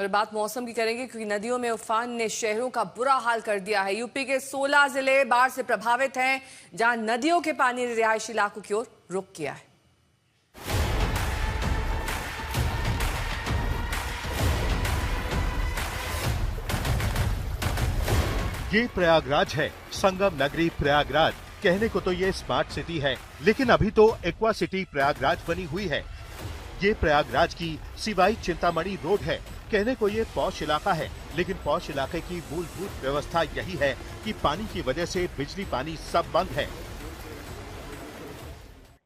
और बात मौसम की करेंगे क्योंकि नदियों में उफान ने शहरों का बुरा हाल कर दिया है। यूपी के 16 जिले बाढ़ से प्रभावित हैं, जहां नदियों के पानी ने रिहायशी इलाकों की ओर रुख किया है। ये प्रयागराज है, संगम नगरी प्रयागराज। कहने को तो ये स्मार्ट सिटी है, लेकिन अभी तो एक्वा सिटी प्रयागराज बनी हुई है। ये प्रयागराज की सिवाई चिंतामणि रोड है। कहने को ये पॉश इलाका है, लेकिन पॉश इलाके की मूलभूत व्यवस्था यही है कि पानी की वजह से बिजली पानी सब बंद है।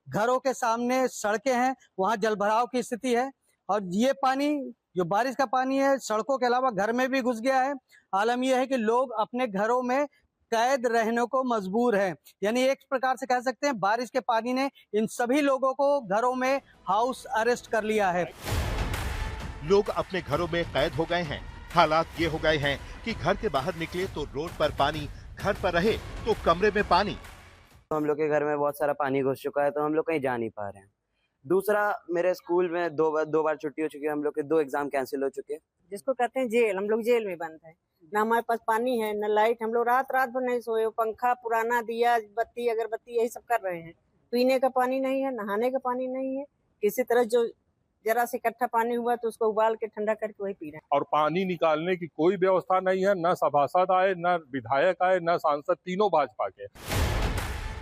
घरों के सामने सड़कें हैं, वहाँ जलभराव की स्थिति है और ये पानी जो बारिश का पानी है सड़कों के अलावा घर में भी घुस गया है। आलम यह है कि लोग अपने घरों में कैद रहने को मजबूर हैं। यानी एक प्रकार से कह सकते हैं बारिश के पानी ने इन सभी लोगों को घरों में हाउस अरेस्ट कर लिया है। लोग अपने घरों में कैद हो गए हैं। हालात ये हो गए हैं कि घर के बाहर निकले तो रोड पर पानी, घर पर रहे तो कमरे में पानी। तो हम लोग के घर में बहुत सारा पानी घुस चुका है, तो हम लोग कहीं जा नहीं पा रहे हैं। दूसरा, मेरे स्कूल में दो बार छुट्टी हो चुकी है, हम लोग के 2 एग्जाम कैंसिल हो चुके हैं। जिसको कहते हैं जेल, हम लोग जेल में बंद है। ना हमारे पास पानी है, न लाइट। हम लोग रात भर नहीं सोए। पंखा, पुराना दिया, बत्ती, अगरबत्ती यही सब कर रहे हैं। पीने का पानी नहीं है, नहाने का पानी नहीं है। किसी तरह जो जरा से इकट्ठा पानी हुआ तो उसको उबाल के ठंडा करके वही पी रहे हैं। और पानी निकालने की कोई व्यवस्था नहीं है। न सभासद आए, न विधायक आए, न सांसद, तीनों भाजपा के।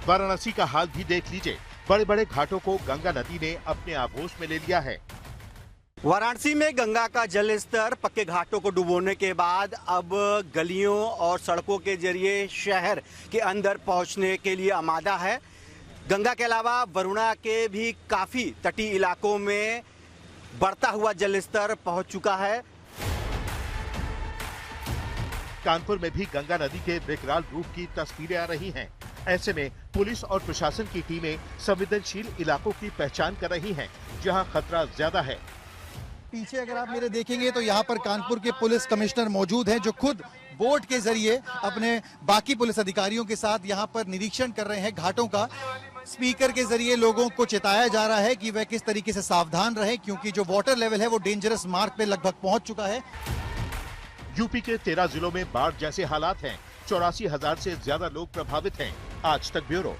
वाराणसी का हाल भी देख लीजिए। बड़े बड़े घाटों को गंगा नदी ने अपने आगोश में ले लिया है। वाराणसी में गंगा का जल स्तर पक्के घाटों को डुबोने के बाद अब गलियों और सड़कों के जरिए शहर के अंदर पहुंचने के लिए आमादा है। गंगा के अलावा वरुणा के भी काफी तटीय इलाकों में बढ़ता हुआ जल स्तर पहुंच चुका है। कानपुर में भी गंगा नदी के विकराल रूप की तस्वीरें आ रही हैं। ऐसे में पुलिस और प्रशासन की टीमें संवेदनशील इलाकों की पहचान कर रही हैं, जहां खतरा ज्यादा है। पीछे अगर आप मेरे देखेंगे तो यहाँ पर कानपुर के पुलिस कमिश्नर मौजूद हैं, जो खुद बोट के जरिए अपने बाकी पुलिस अधिकारियों के साथ यहाँ पर निरीक्षण कर रहे हैं घाटों का। स्पीकर के जरिए लोगों को चेताया जा रहा है कि वह किस तरीके से सावधान रहें, क्योंकि जो वाटर लेवल है वो डेंजरस मार्क पे लगभग पहुंच चुका है। यूपी के 13 जिलों में बाढ़ जैसे हालात हैं। 84,000 से ज्यादा लोग प्रभावित हैं। आज तक ब्यूरो।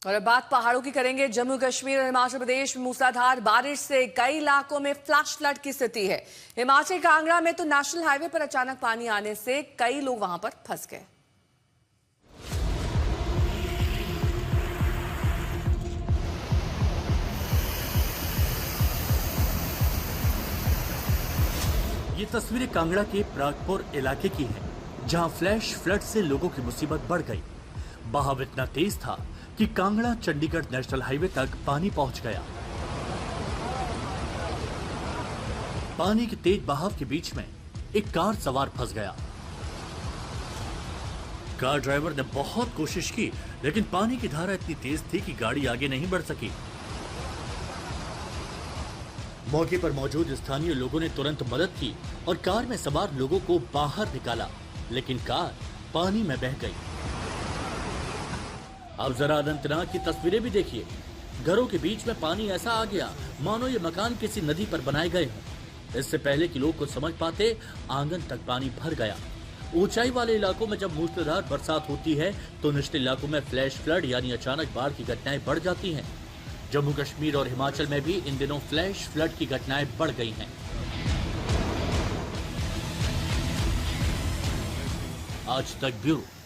और अब बात पहाड़ों की करेंगे। जम्मू कश्मीर और हिमाचल प्रदेश में मूसलाधार बारिश से कई इलाकों में फ्लैश फ्लड की स्थिति है। हिमाचल कांगड़ा में तो नेशनल हाईवे पर अचानक पानी आने से कई लोग वहां पर फंस गए। ये तस्वीरें कांगड़ा के प्रागपुर इलाके की हैं, जहां फ्लैश फ्लड से लोगों की मुसीबत बढ़ गई। बहाव इतना तेज था कि कांगड़ा चंडीगढ़ नेशनल हाईवे तक पानी पहुंच गया। पानी के तेज बहाव के बीच में एक कार सवार फंस गया। कार ड्राइवर ने बहुत कोशिश की, लेकिन पानी की धारा इतनी तेज थी कि गाड़ी आगे नहीं बढ़ सकी। मौके पर मौजूद स्थानीय लोगों ने तुरंत मदद की और कार में सवार लोगों को बाहर निकाला, लेकिन कार पानी में बह गई। अब जरा अनंतनाग की तस्वीरें भी देखिए। घरों के बीच में पानी ऐसा आ गया मानो ये मकान किसी नदी पर बनाए गए हों। इससे पहले कि लोग कुछ समझ पाते, आंगन तक पानी भर गया। ऊंचाई वाले इलाकों में जब मूसलाधार बरसात होती है तो निचले इलाकों में फ्लैश फ्लड यानी अचानक बाढ़ की घटनाएं बढ़ जाती हैं। जम्मू कश्मीर और हिमाचल में भी इन दिनों फ्लैश फ्लड की घटनाएं बढ़ गई हैं। आज तक ब्यूरो।